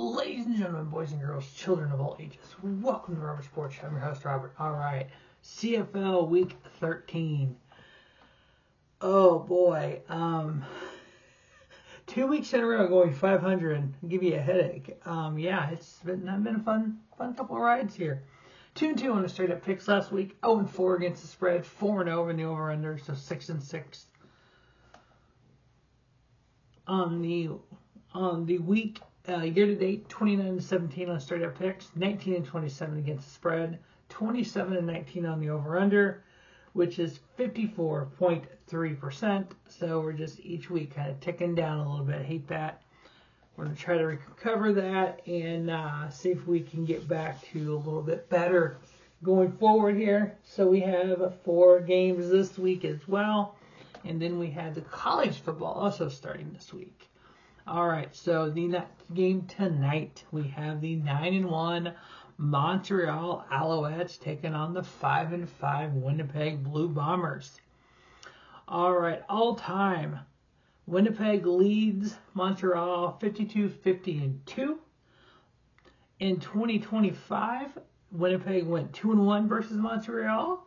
Ladies and gentlemen, boys and girls, children of all ages, welcome to Robert Sports. I'm your host, Robert. All right, CFL Week 13. Oh boy, 2 weeks in a row going 500, give you a headache. Yeah, it's been a fun couple of rides here. 2-2 on the straight up picks last week. 0-4 against the spread. 4-0 in the over under, so 6-6 on the week. Year to date, 29-17 on straight up picks, 19-27 against the spread, 27-19 on the over under, which is 54.3%. So we're just each week kind of ticking down a little bit. Hate that. We're going to try to recover that and see if we can get back to a little bit better going forward here. So we have 4 games this week as well. And then we had the college football also starting this week. All right, so the game tonight, we have the 9-1 Montreal Alouettes taking on the 5-5 Winnipeg Blue Bombers. All right, all time, Winnipeg leads Montreal 52-50-2. In 2025, Winnipeg went 2-1 versus Montreal.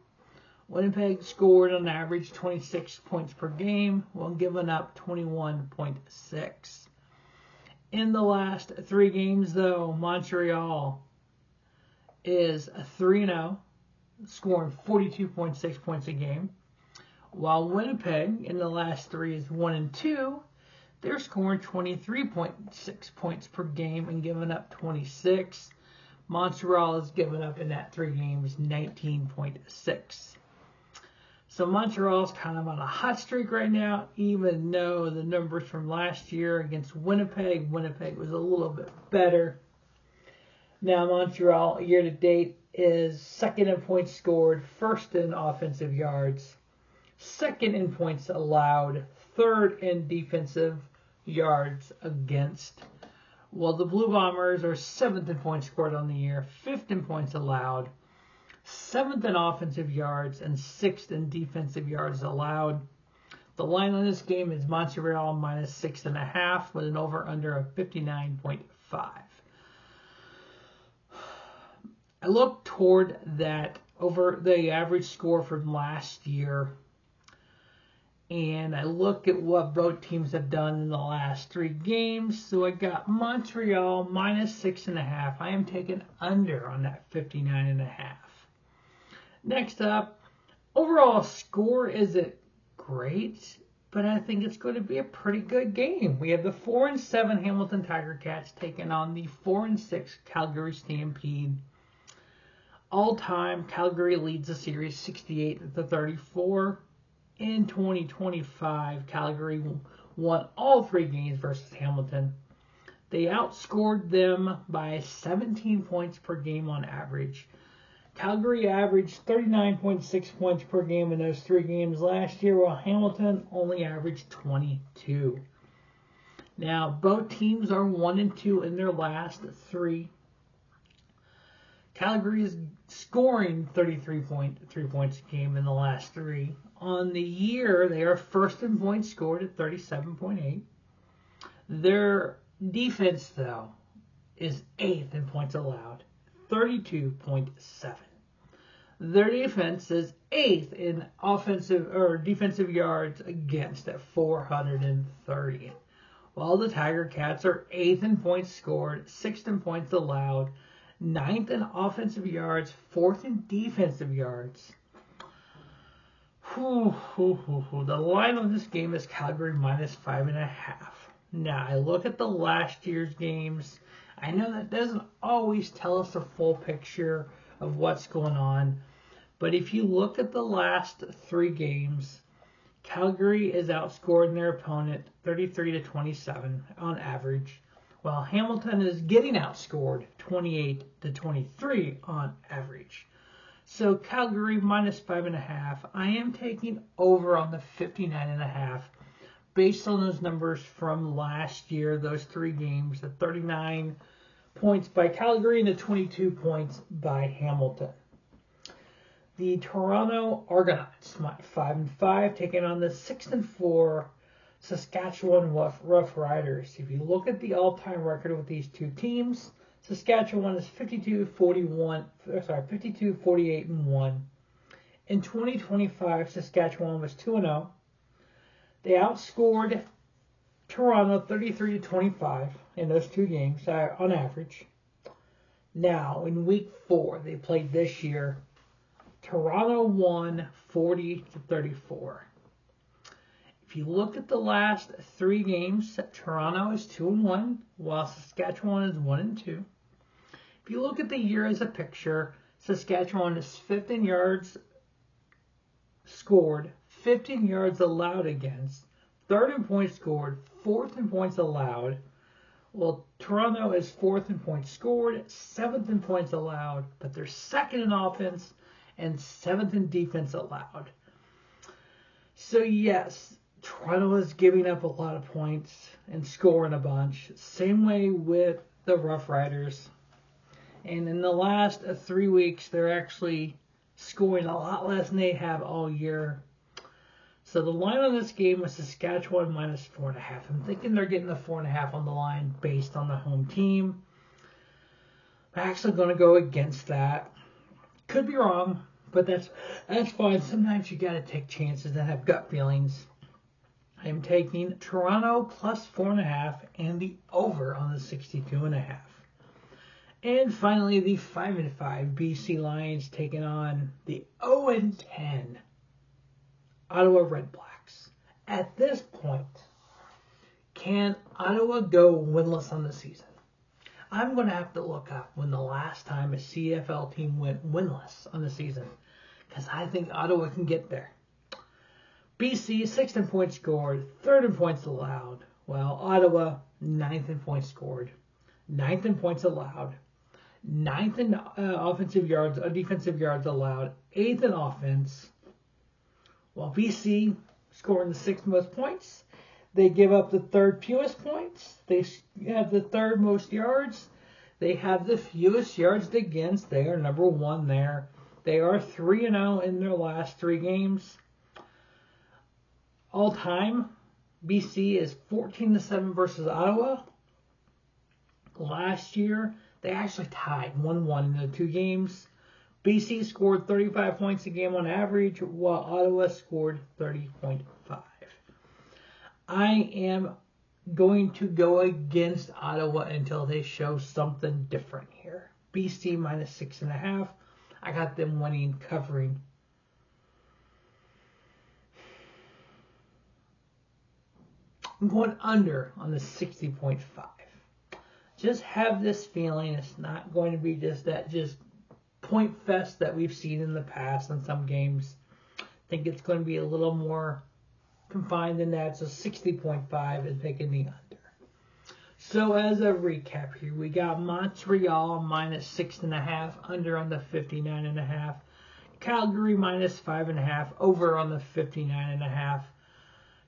Winnipeg scored on average 26 points per game while giving up 21.6. In the last 3 games, though, Montreal is 3-0, scoring 42.6 points a game, while Winnipeg in the last 3 is 1-2. They're scoring 23.6 points per game and giving up 26. Montreal is giving up in that 3 games 19.6. So Montreal's kind of on a hot streak right now, even though the numbers from last year against Winnipeg was a little bit better. Now Montreal, year to date, is second in points scored, first in offensive yards, second in points allowed, third in defensive yards against. While the Blue Bombers are 7th in points scored on the year, 5th in points allowed, 7th in offensive yards, and 6th in defensive yards allowed. The line on this game is Montreal minus 6.5 with an over-under of 59.5. I look toward that over the average score from last year, and I look at what both teams have done in the last 3 games. So I got Montreal minus 6.5. I am taking under on that 59.5. Next up, overall score isn't great, but I think it's going to be a pretty good game. We have the 4-7 Hamilton Tiger Cats taking on the 4-6 Calgary Stampede. All time, Calgary leads the series 68-34. In 2025, Calgary won all 3 games versus Hamilton. They outscored them by 17 points per game on average. Calgary averaged 39.6 points per game in those 3 games last year, while Hamilton only averaged 22. Now, both teams are 1-2 in their last 3. Calgary is scoring 33.3 points a game in the last 3. On the year, they are first in points scored at 37.8. Their defense, though, is 8th in points allowed, 32.7. Their defense is 8th in offensive or defensive yards against at 430. While the Tiger Cats are 8th in points scored, 6th in points allowed, 9th in offensive yards, 4th in defensive yards. The line on this game is Calgary minus 5.5. Now, I look at the last year's games. I know that doesn't always tell us the full picture of what's going on. But if you look at the last 3 games, Calgary is outscoring their opponent 33-27 on average, while Hamilton is getting outscored 28-23 on average. So Calgary minus 5.5. I am taking over on the 59.5 based on those numbers from last year, those 3 games, the 39 points by Calgary and the 22 points by Hamilton. The Toronto Argonauts, 5-5, taking on the 6-4 Saskatchewan Rough Riders. If you look at the all-time record with these two teams, Saskatchewan is 52-48-1. In 2025, Saskatchewan was 2-0. They outscored Toronto 33-25 in those two games on average. Now, in week 4, they played this year. Toronto won 40-34. If you look at the last 3 games, Toronto is 2-1, while Saskatchewan is 1-2. If you look at the year as a picture, Saskatchewan is 5th in yards scored, 15 yards allowed against, 3rd in points scored, 4th in points allowed. Well, Toronto is 4th in points scored, 7th in points allowed, but they're 2nd in offense and 7th in defense allowed. So yes, Toronto is giving up a lot of points and scoring a bunch. Same way with the Rough Riders. And in the last 3 weeks, they're actually scoring a lot less than they have all year. So the line on this game was Saskatchewan minus 4.5. I'm thinking they're getting the 4.5 on the line based on the home team. I'm actually going to go against that. Could be wrong, but that's fine. Sometimes you got to take chances and have gut feelings. I'm taking Toronto plus 4.5 and the over on the 62.5. And finally, the 5-5 BC Lions taking on the 0-10 Ottawa Red Blacks. At this point, can Ottawa go winless on the season? I'm going to have to look up when the last time a CFL team went winless on the season, because I think Ottawa can get there. BC, 6th in points scored, 3rd in points allowed, while Ottawa, 9th in points scored, 9th in points allowed, 9th in defensive yards allowed, 8th in offense, while BC scoring the 6th most points. They give up the 3rd fewest points. They have the 3rd most yards. They have the fewest yards against. They are number 1 there. They are 3-0 in their last 3 games. All time, BC is 14-7 versus Ottawa. Last year, they actually tied 1-1 in the 2 games. BC scored 35 points a game on average, while Ottawa scored 30.5. I am going to go against Ottawa until they show something different here. BC minus 6.5. I got them winning, covering. I'm going under on the 60.5. Just have this feeling it's not going to be just point fest that we've seen in the past in some games. I think it's going to be a little more confined than that. So 60.5 and taking the under. So as a recap here, we got Montreal minus 6.5, under on the 59.5. Calgary minus 5.5, over on the 59.5.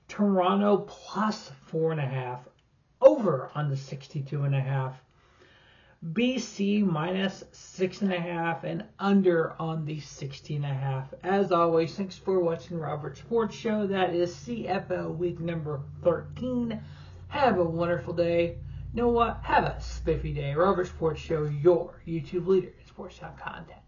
Toronto plus 4.5, over on the 62.5. BC minus 6.5 and under on the 60.5. As always, thanks for watching Robert Sports Show. That is CFL week number 13. Have a wonderful day. You know what? Have a spiffy day. Robert Sports Show, your YouTube leader in sports talk content.